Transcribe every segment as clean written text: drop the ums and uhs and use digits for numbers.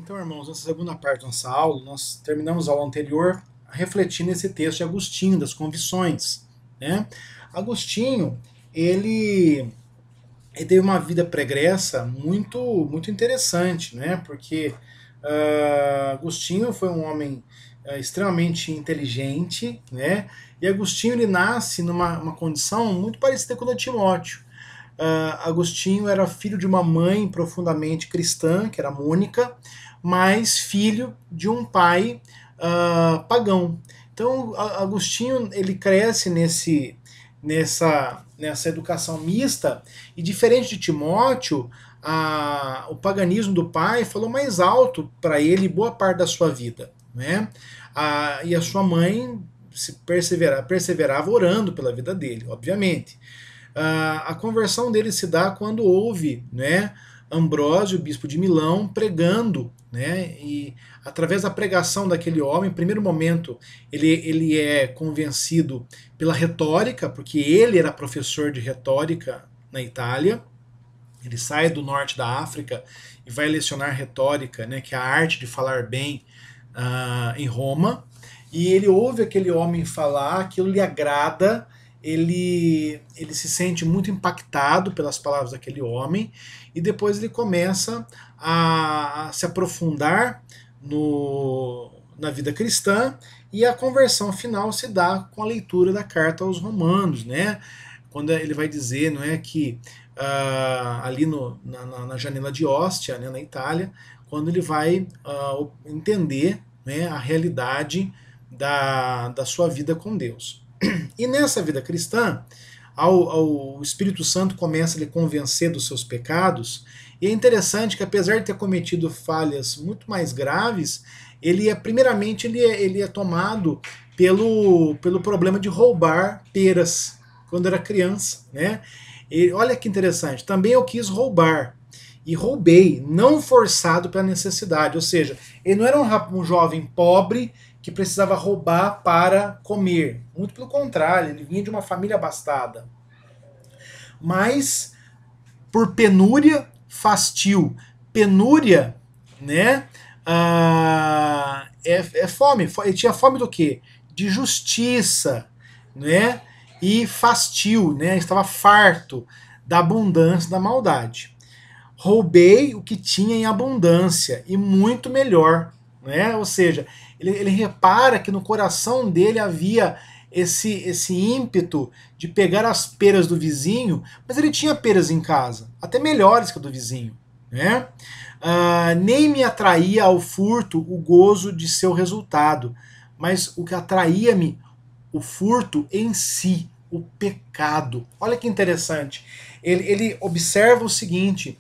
Então, irmãos, nessa segunda parte da nossa aula, nós terminamos a aula anterior refletindo esse texto de Agostinho, das Confissões, né? Agostinho, ele, ele teve uma vida pregressa muito interessante, né? Porque Agostinho foi um homem extremamente inteligente, né? E Agostinho ele nasce numa uma condição muito parecida com a de Timóteo. Agostinho era filho de uma mãe profundamente cristã, que era Mônica, mas filho de um pai pagão. Então, Agostinho ele cresce nessa educação mista, e diferente de Timóteo, o paganismo do pai falou mais alto para ele boa parte da sua vida, né? E a sua mãe perseverava orando pela vida dele, obviamente. A conversão dele se dá quando houve, né, Ambrósio, bispo de Milão, pregando, né, e através da pregação daquele homem, em primeiro momento, ele é convencido pela retórica, porque ele era professor de retórica na Itália. Ele sai do norte da África e vai lecionar retórica, né, que é a arte de falar bem, em Roma. E ele ouve aquele homem falar, aquilo lhe agrada, ele se sente muito impactado pelas palavras daquele homem, e depois ele começa a se aprofundar na vida cristã, e a conversão final se dá com a leitura da carta aos Romanos, né? Quando ele vai dizer, não é, que ali na janela de Ostia, né, na Itália, quando ele vai entender, né, a realidade da sua vida com Deus. E nessa vida cristã, o Espírito Santo começa a lhe convencer dos seus pecados, e é interessante que, apesar de ter cometido falhas muito mais graves, primeiramente ele é tomado pelo problema de roubar peras quando era criança, né? E olha que interessante, também eu quis roubar, e roubei, não forçado pela necessidade, ou seja, ele não era um jovem pobre que precisava roubar para comer. Muito pelo contrário, ele vinha de uma família abastada. Mas por penúria, fastio. Penúria, né? É fome. Ele tinha fome do quê? De justiça, né? E fastio, né? Estava farto da abundância da maldade. Roubei o que tinha em abundância e muito melhor, né? Ou seja, ele repara que no coração dele havia esse ímpeto de pegar as peras do vizinho, mas ele tinha peras em casa, até melhores que a do vizinho, né? Nem me atraía ao furto o gozo de seu resultado, mas o que atraía-me, o furto em si, o pecado. Olha que interessante. Ele observa o seguinte: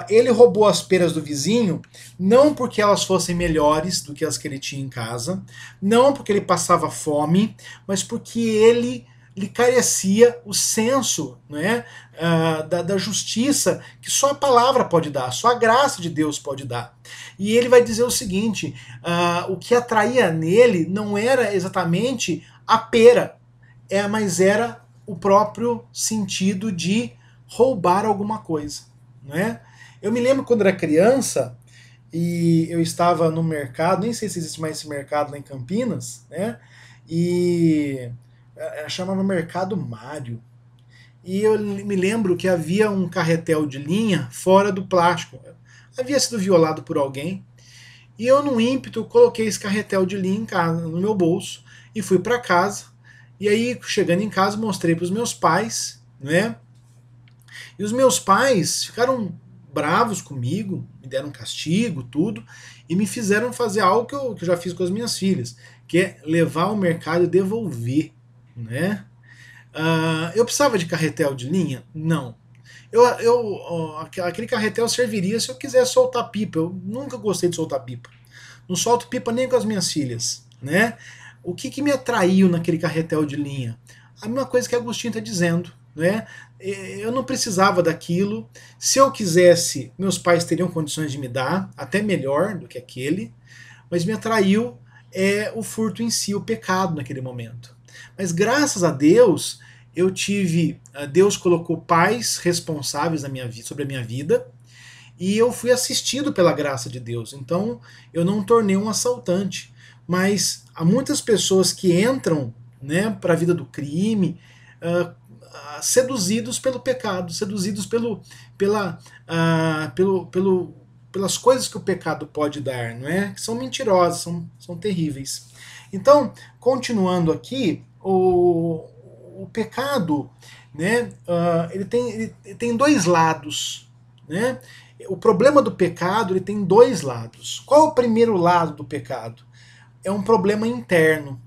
ele roubou as peras do vizinho, não porque elas fossem melhores do que as que ele tinha em casa, não porque ele passava fome, mas porque ele lhe carecia o senso, né, da justiça que só a palavra pode dar, só a graça de Deus pode dar. E ele vai dizer o seguinte: o que atraía nele não era exatamente a pera, mas era o próprio sentido de roubar alguma coisa, né? Eu me lembro quando era criança e eu estava no mercado, nem sei se existe mais esse mercado lá em Campinas, né? E chamava Mercado Mário. E eu me lembro que havia um carretel de linha fora do plástico. Havia sido violado por alguém. E eu, no ímpeto, coloquei esse carretel de linha em casa, no meu bolso, e fui para casa. E aí, chegando em casa, mostrei para os meus pais, né? E os meus pais ficaram bravos comigo, me deram um castigo, tudo, e me fizeram fazer algo que eu já fiz com as minhas filhas, que é levar ao mercado e devolver, né? Eu precisava de carretel de linha? Não. Aquele carretel serviria se eu quisesse soltar pipa. Eu nunca gostei de soltar pipa. Não solto pipa nem com as minhas filhas, né? O que me atraiu naquele carretel de linha? A mesma coisa que Agostinho está dizendo, né? Eu não precisava daquilo. Se eu quisesse, meus pais teriam condições de me dar, até melhor do que aquele, mas me atraiu o furto em si, o pecado naquele momento. Mas graças a Deus, Deus colocou pais responsáveis sobre a minha vida, e eu fui assistido pela graça de Deus. Então eu não tornei um assaltante. Mas há muitas pessoas que entram, né, para a vida do crime, seduzidos pelo pecado, seduzidos pelas coisas que o pecado pode dar, não é? Que são mentirosas, são terríveis. Então, continuando aqui, o pecado, né, ele tem dois lados, né? O problema do pecado ele tem dois lados. Qual é o primeiro lado do pecado? É um problema interno.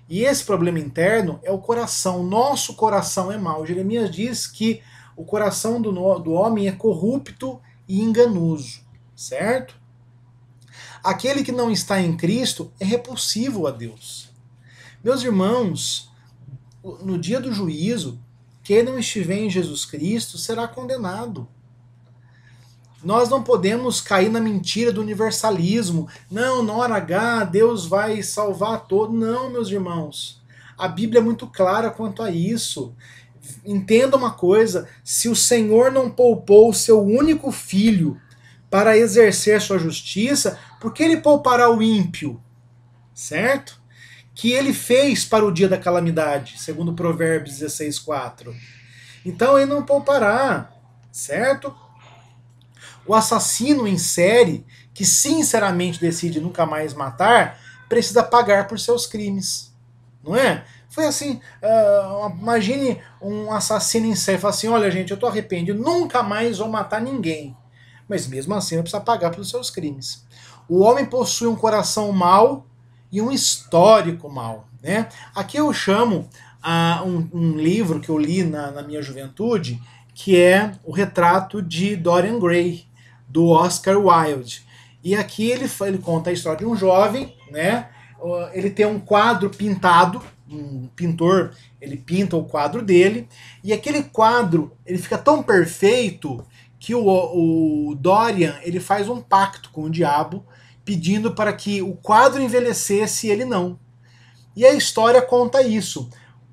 E esse problema interno é o coração. Nosso coração é mau. Jeremias diz que o coração do homem é corrupto e enganoso, certo? Aquele que não está em Cristo é repulsivo a Deus. Meus irmãos, no dia do juízo, quem não estiver em Jesus Cristo será condenado. Nós não podemos cair na mentira do universalismo. Não, na hora H, Deus vai salvar todo. Não, meus irmãos. A Bíblia é muito clara quanto a isso. Entenda uma coisa: se o Senhor não poupou o seu único filho para exercer sua justiça, por que ele poupará o ímpio? Certo? Que ele fez para o dia da calamidade, segundo Provérbios 16:4. Então ele não poupará, certo? O assassino em série, que sinceramente decide nunca mais matar, precisa pagar por seus crimes. Não é? Foi assim, imagine um assassino em série, fala assim, olha gente, eu tô arrependido, nunca mais vou matar ninguém. Mas mesmo assim ele precisa pagar pelos seus crimes. O homem possui um coração mau e um histórico mau. Né? Aqui eu chamo um livro que eu li na minha juventude, que é o retrato de Dorian Gray, do Oscar Wilde. E aqui ele conta a história de um jovem, né? Ele tem um quadro pintado, um pintor, ele pinta o quadro dele, e aquele quadro ele fica tão perfeito que o Dorian ele faz um pacto com o diabo, pedindo para que o quadro envelhecesse e ele não. E a história conta isso,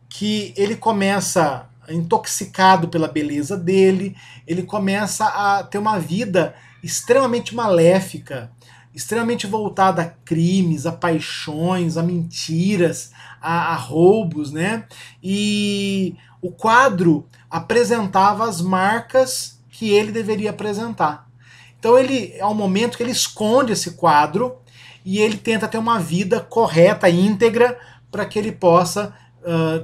que ele começa intoxicado pela beleza dele, ele começa a ter uma vida extremamente maléfica, extremamente voltada a crimes, a paixões, a mentiras, a roubos, né? E o quadro apresentava as marcas que ele deveria apresentar. Então é um momento que ele esconde esse quadro e ele tenta ter uma vida correta, íntegra, para que ele possa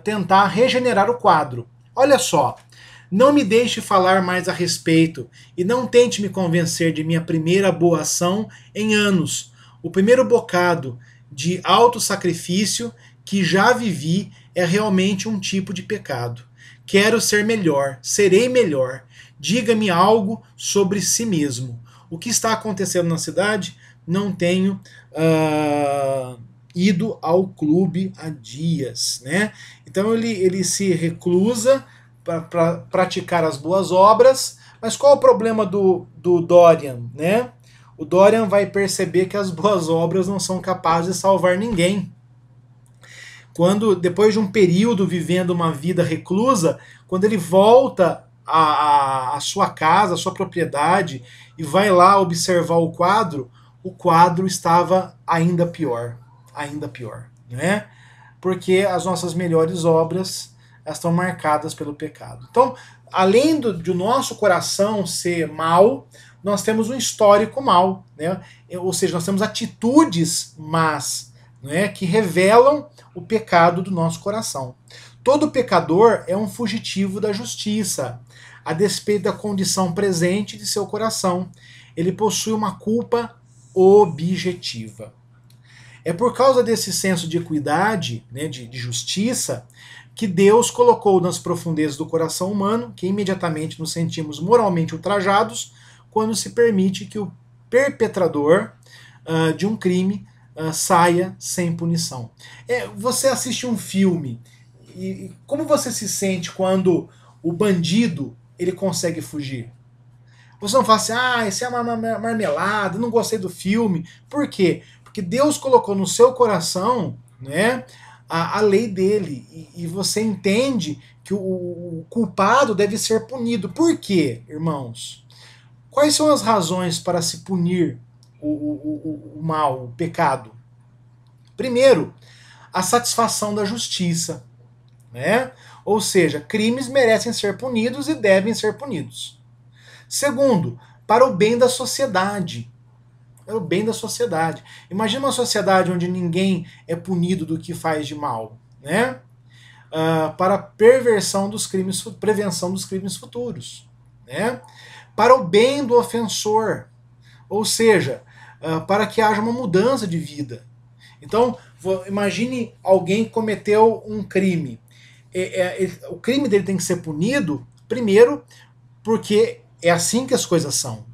tentar regenerar o quadro. Olha só, não me deixe falar mais a respeito e não tente me convencer de minha primeira boa ação em anos. O primeiro bocado de autossacrifício que já vivi é realmente um tipo de pecado. Quero ser melhor, serei melhor. Diga-me algo sobre si mesmo. O que está acontecendo na cidade? Não tenho ido ao clube há dias, né? Então ele se reclusa para praticar as boas obras, mas qual o problema do Dorian, né? O Dorian vai perceber que as boas obras não são capazes de salvar ninguém. Quando, depois de um período vivendo uma vida reclusa, quando ele volta à sua casa, à sua propriedade, e vai lá observar o quadro estava ainda pior, né? Porque as nossas melhores obras estão marcadas pelo pecado. Então, além do nosso coração ser mau, nós temos um histórico mau, né? Ou seja, nós temos atitudes más, né? Que revelam o pecado do nosso coração. Todo pecador é um fugitivo da justiça, a despeito da condição presente de seu coração. Ele possui uma culpa objetiva. É por causa desse senso de equidade, né, de justiça, que Deus colocou nas profundezas do coração humano, que imediatamente nos sentimos moralmente ultrajados, quando se permite que o perpetrador de um crime saia sem punição. Você assiste um filme, e como você se sente quando o bandido ele consegue fugir? Você não fala assim, isso é uma marmelada, não gostei do filme. Por quê? Porque Deus colocou no seu coração, né, a lei dele. E você entende que o culpado deve ser punido. Por quê, irmãos? Quais são as razões para se punir o mal, o pecado? Primeiro, a satisfação da justiça, né? Ou seja, crimes merecem ser punidos e devem ser punidos. Segundo, para o bem da sociedade. Para o bem da sociedade. Imagina uma sociedade onde ninguém é punido do que faz de mal, né? Para a prevenção dos crimes futuros, né? Para o bem do ofensor, ou seja, para que haja uma mudança de vida. Então, imagine alguém que cometeu um crime. O crime dele tem que ser punido, primeiro, porque é assim que as coisas são.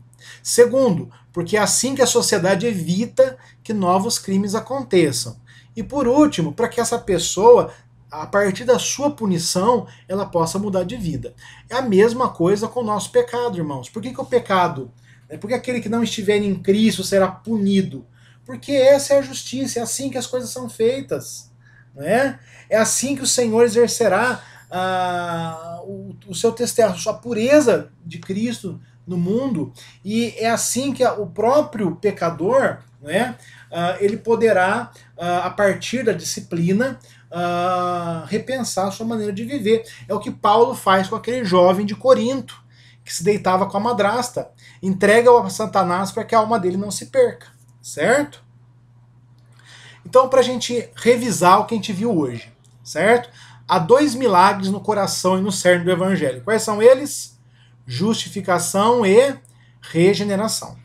Segundo, porque é assim que a sociedade evita que novos crimes aconteçam. E por último, para que essa pessoa, a partir da sua punição, ela possa mudar de vida. É a mesma coisa com o nosso pecado, irmãos. Por que o pecado? Porque aquele que não estiver em Cristo será punido. Porque essa é a justiça, é assim que as coisas são feitas. Né? É assim que o Senhor exercerá o seu testemunho, a sua pureza de Cristo no mundo, e é assim que o próprio pecador, né, ele poderá, a partir da disciplina, repensar a sua maneira de viver. É o que Paulo faz com aquele jovem de Corinto, que se deitava com a madrasta, entrega-o a Satanás para que a alma dele não se perca, certo? Então, para a gente revisar o que a gente viu hoje, certo? Há 2 milagres no coração e no cerne do Evangelho. Quais são eles? Justificação e regeneração.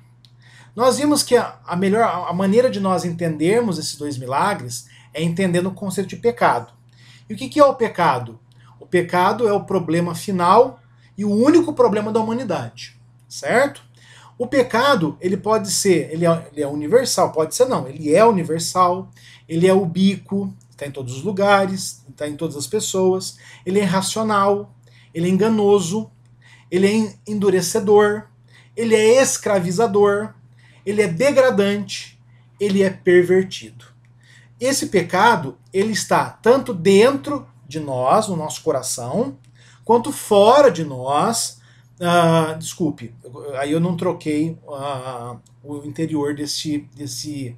Nós vimos que a maneira de nós entendermos esses 2 milagres é entendendo o conceito de pecado. E o que é o pecado? O pecado é o problema final e o único problema da humanidade, certo? O pecado, ele pode ser, ele é universal, pode ser não, ele é universal, ele é ubíquo, está em todos os lugares, está em todas as pessoas, ele é irracional, ele é enganoso, ele é endurecedor, ele é escravizador, ele é degradante, ele é pervertido. Esse pecado, ele está tanto dentro de nós, no nosso coração, quanto fora de nós. Desculpe, aí eu não troquei o interior desse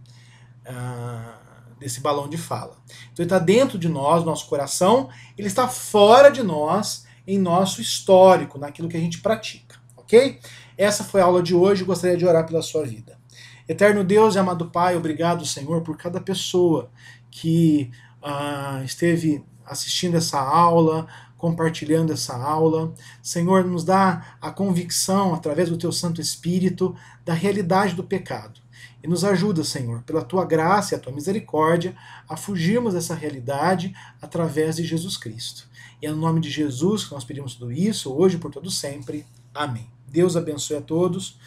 balão de fala. Então ele está dentro de nós, nosso coração, ele está fora de nós, em nosso histórico, naquilo que a gente pratica, ok? Essa foi a aula de hoje, gostaria de orar pela sua vida. Eterno Deus e amado Pai, obrigado, Senhor, por cada pessoa que esteve assistindo essa aula, compartilhando essa aula. Senhor, nos dá a convicção, através do Teu Santo Espírito, da realidade do pecado. E nos ajuda, Senhor, pela Tua graça e a Tua misericórdia, a fugirmos dessa realidade através de Jesus Cristo. E é no nome de Jesus que nós pedimos tudo isso, hoje e por todo sempre. Amém. Deus abençoe a todos.